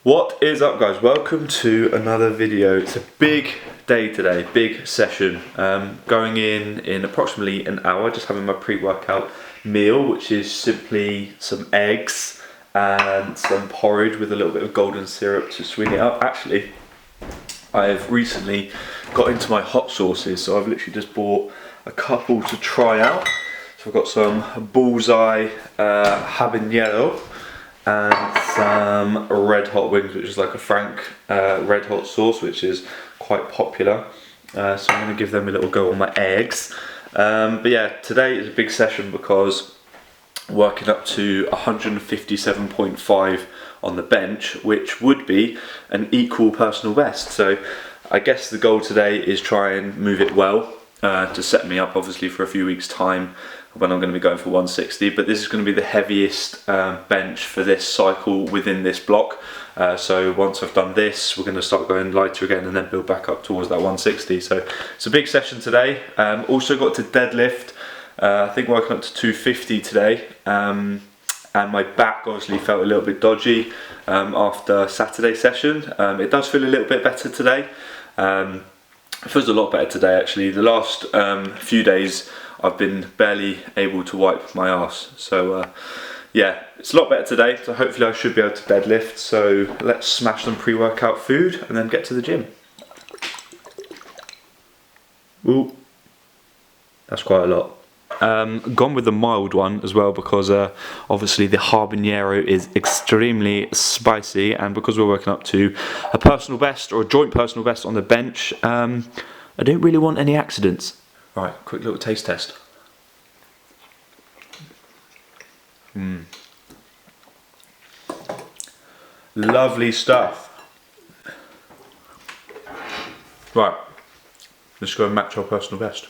What is up, guys? Welcome to another video. It's a big day today, big session. Going in approximately an hour, just having my pre-workout meal, which is simply some eggs and some porridge with a little bit of golden syrup to sweeten it up. Actually, I've recently got into my hot sauces, so I've literally just bought a couple to try out. So I've got some bullseye habanero and some red hot wings, which is like a Frank red hot sauce, which is quite popular. So I'm going to give them a little go on my eggs. But yeah, today is a big session because working up to 157.5 on the bench, which would be an equal personal best. So I guess the goal today is try and move it well to set me up obviously for a few weeks time when I'm going to be going for 160, but this is going to be the heaviest bench for this cycle within this block. So once I've done this, we're going to start going lighter again and then build back up towards that 160. So it's a big session today. Also got to deadlift, I think working up to 250 today. And my back obviously felt a little bit dodgy after Saturday's session. It does feel a little bit better today. It feels a lot better today actually. The last few days I've been barely able to wipe my arse. So yeah, it's a lot better today. So hopefully I should be able to deadlift. So let's smash some pre-workout food and then get to the gym. Ooh, that's quite a lot. Gone with the mild one as well because obviously the habanero is extremely spicy, and because we're working up to a personal best or a joint personal best on the bench, I don't really want any accidents. Right, quick little taste test. Lovely stuff. Right, let's go and match our personal best.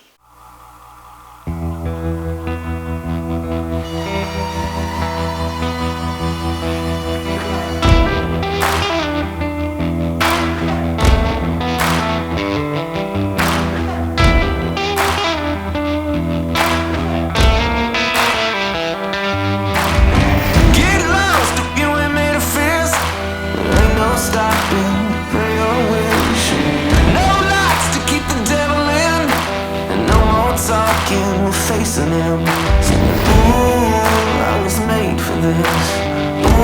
Facing him, saying, ooh, I was made for this. Ooh,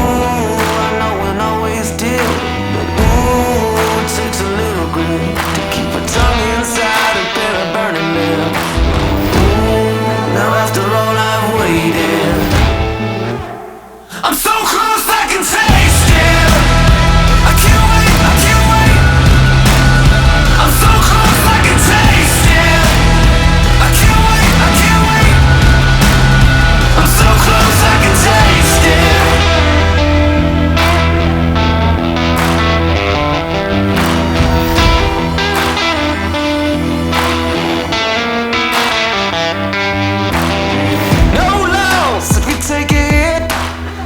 I know and always did. But ooh, it takes a little grit to keep a tongue inside a pair of burning lips. Ooh, now after all I've waited, I'm so close I can taste it. I can't wait, I can't wait. I'm so close I can taste it. I can't wait, I can't wait. I'm so close I can taste it. No loss if we take a hit,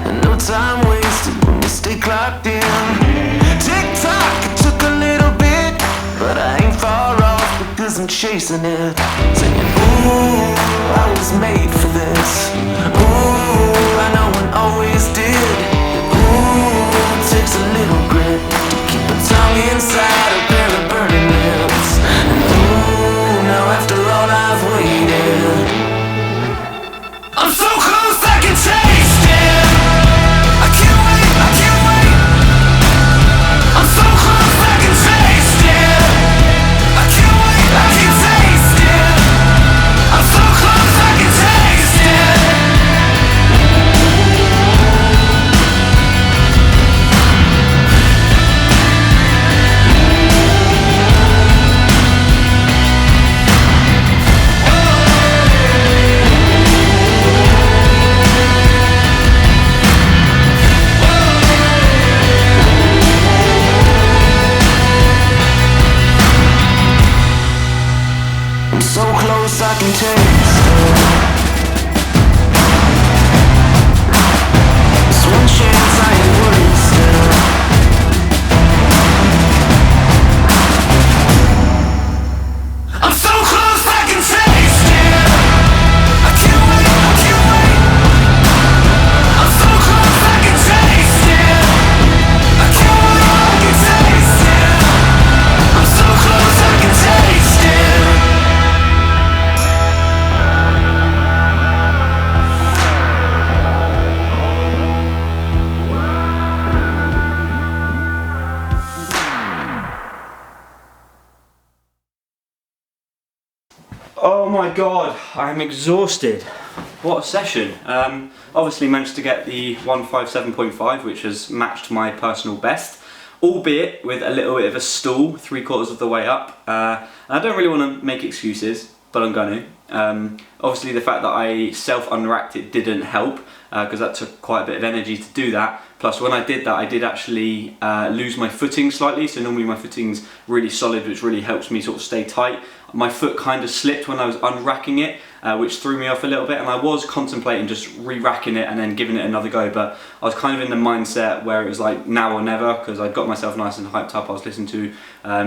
and no time wasted when we stay clocked in. Tick tock, it took a little bit, but I ain't far off because I'm chasing it. Saying, ooh, I was made for this. Ooh, I know and always did. Ooh, it takes a little grit to keep a tongue inside a pair of burning lips. And ooh, now after all I've waited, I'm so close I can taste it. I can't wait, I can't wait. I'm so close I can taste it. I can't wait, I can taste it. I'm so close I can taste it. Oh my god, I'm exhausted. What a session. Obviously managed to get the 157.5, which has matched my personal best, albeit with a little bit of a stall 3/4 of the way up. And I don't really want to make excuses, but I'm going to. Obviously the fact that I self-unracked it didn't help, because that took quite a bit of energy to do that. Plus when I did that, I did actually lose my footing slightly, so normally my footing's really solid, which really helps me sort of stay tight. My foot kind of slipped when I was unracking it, which threw me off a little bit, and I was contemplating just re-racking it and then giving it another go, but I was kind of in the mindset where it was like now or never, because I'd got myself nice and hyped up. I was listening to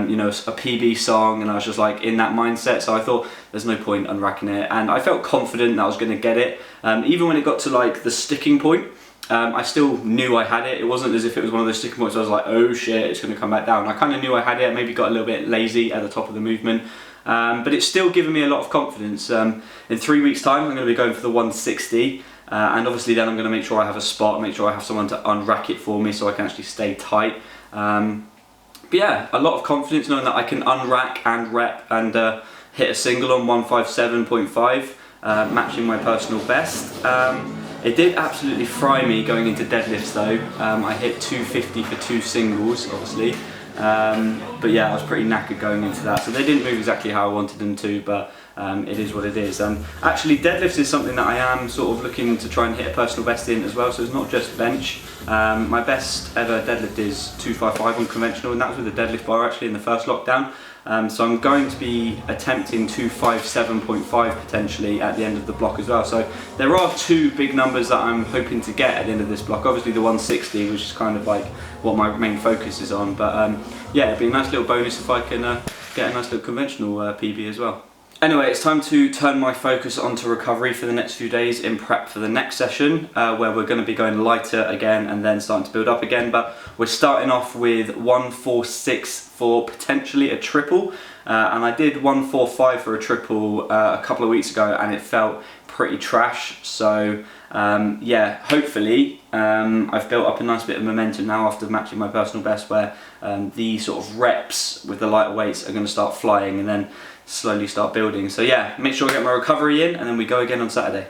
you know, a PB song, and I was just like in that mindset, so I thought there's no point unracking it, and I felt confident that I was going to get it. Even when it got to like the sticking point, I still knew I had it. It wasn't as if it was one of those sticking points where I was like, oh shit, it's going to come back down. I kind of knew I had it, maybe got a little bit lazy at the top of the movement. But it's still given me a lot of confidence. In 3 weeks time I'm going to be going for the 160, and obviously then I'm going to make sure I have a spot, make sure I have someone to unrack it for me so I can actually stay tight. But yeah, a lot of confidence knowing that I can unrack and rep and hit a single on 157.5, matching my personal best. It did absolutely fry me going into deadlifts though. I hit 250 for 2 singles obviously. But yeah, I was pretty knackered going into that, so they didn't move exactly how I wanted them to, but it is what it is. Actually deadlifts is something that I am sort of looking to try and hit a personal best in as well, so it's not just bench. My best ever deadlift is 255 on conventional, and that was with a deadlift bar actually in the first lockdown. So I'm going to be attempting 257.5 potentially at the end of the block as well. So there are 2 big numbers that I'm hoping to get at the end of this block. Obviously the 160, which is kind of like what my main focus is on, but yeah, it'd be a nice little bonus if I can get a nice little conventional PB as well. Anyway, it's time to turn my focus onto recovery for the next few days in prep for the next session, where we're going to be going lighter again and then starting to build up again. But we're starting off with 146 for potentially a triple, and I did 145 for a triple a couple of weeks ago, and it felt pretty trash. So yeah, hopefully I've built up a nice bit of momentum now after matching my personal best, where the sort of reps with the lighter weights are going to start flying and then slowly start building. So yeah, make sure I get my recovery in and then we go again on Saturday.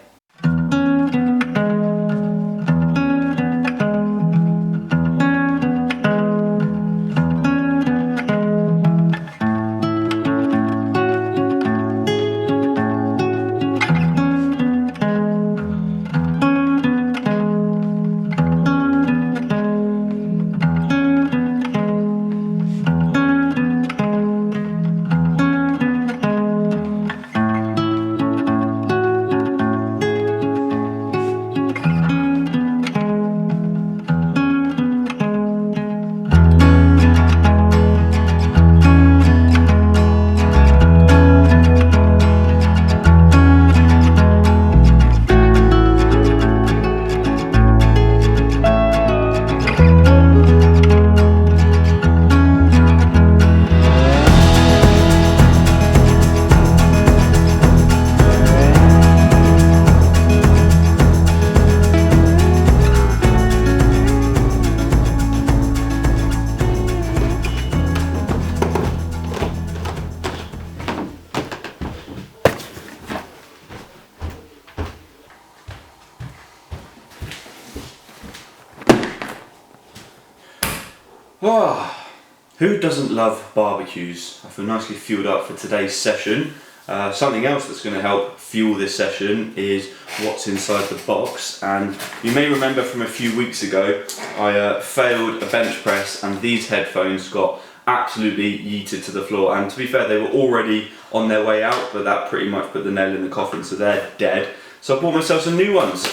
Who doesn't love barbecues? I feel nicely fueled up for today's session. Something else that's going to help fuel this session is what's inside the box. And you may remember from a few weeks ago, I failed a bench press and these headphones got absolutely yeeted to the floor. And to be fair, they were already on their way out, but that pretty much put the nail in the coffin, so they're dead. So I bought myself some new ones.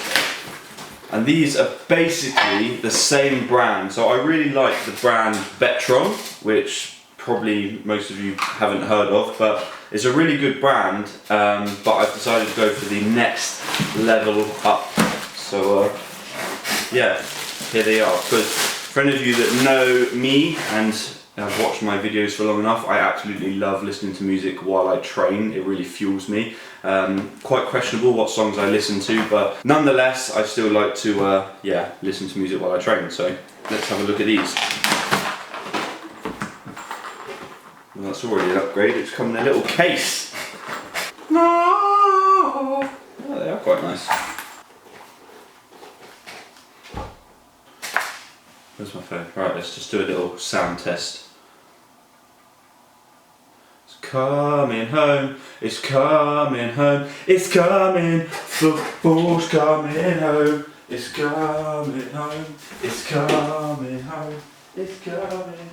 And these are basically the same brand. So I really like the brand Betron, which probably most of you haven't heard of, but it's a really good brand. But I've decided to go for the next level up. So yeah, here they are. Because for any of you that know me and have watched my videos for long enough, I absolutely love listening to music while I train. It really fuels me. Quite questionable what songs I listen to, but nonetheless I still like to yeah, listen to music while I train. So let's have a look at these. Well, that's already an upgrade. It's come in a little case. No! Nice. Where's my phone? Right, let's just do a little sound test. It's coming home, it's coming home, it's coming, football's coming home, it's coming home, it's coming home, it's coming.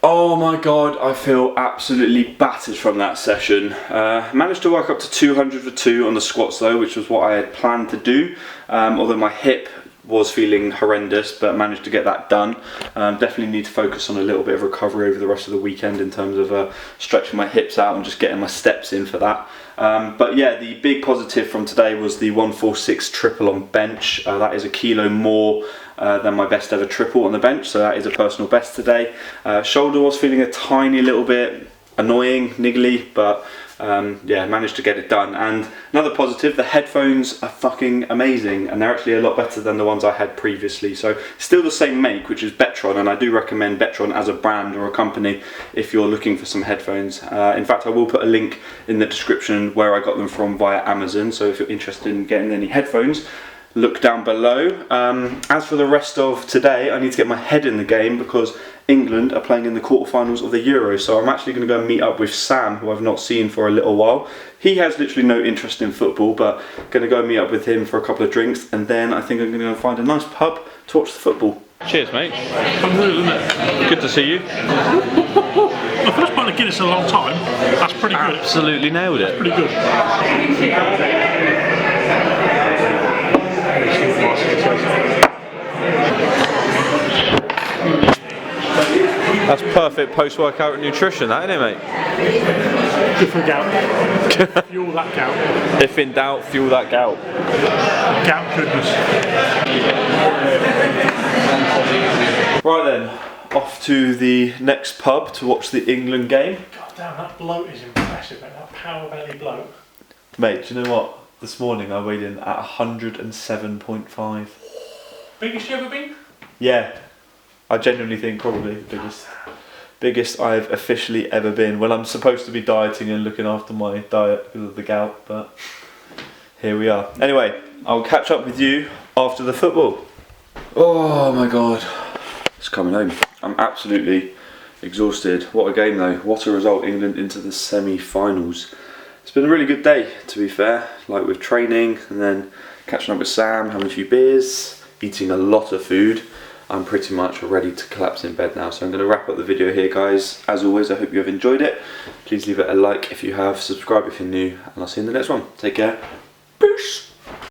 Oh my god, I feel absolutely battered from that session. Managed to work up to 200 for 2 on the squats though, which was what I had planned to do, although my hip was feeling horrendous, but managed to get that done. Definitely need to focus on a little bit of recovery over the rest of the weekend in terms of stretching my hips out and just getting my steps in for that. But yeah, the big positive from today was the 146 triple on bench. That is a kilo more than my best ever triple on the bench, so that is a personal best today. Shoulder was feeling a tiny little bit annoying, niggly, but yeah, managed to get it done. And another positive, the headphones are fucking amazing, and they're actually a lot better than the ones I had previously. So still the same make, which is Betron, and I do recommend Betron as a brand or a company if you're looking for some headphones. In fact, I will put a link in the description where I got them from via Amazon, so if you're interested in getting any headphones, look down below. As for the rest of today, I need to get my head in the game because England are playing in the quarterfinals of the Euro, so I'm actually going to go and meet up with Sam, who I've not seen for a little while. He has literally no interest in football, but going to go and meet up with him for a couple of drinks, and then I think I'm going to go find a nice pub to watch the football. Cheers, mate. Unreal, isn't it? Good to see you. The first pint of Guinness in a long time. That's pretty good. Absolutely nailed it. Pretty good. That's perfect post-workout nutrition, that, isn't it, mate? Good for gout. Fuel that gout. If in doubt, fuel that gout. Gout goodness. Right then, off to the next pub to watch the England game. God damn, that bloat is impressive, mate. That power belly bloat. Mate, do you know what? This morning I weighed in at 107.5. Biggest you ever been? Yeah, I genuinely think probably the biggest I've officially ever been, when I'm supposed to be dieting and looking after my diet because of the gout, but here we are. Anyway, I'll catch up with you after the football. Oh my god, it's coming home. I'm absolutely exhausted. What a game though, what a result. England into the semi-finals. It's been a really good day, to be fair, like with training and then catching up with Sam, having a few beers, eating a lot of food. I'm pretty much ready to collapse in bed now, so I'm going to wrap up the video here, guys. As always, I hope you have enjoyed it. Please leave it a like if you have, subscribe if you're new, and I'll see you in the next one. Take care. Peace.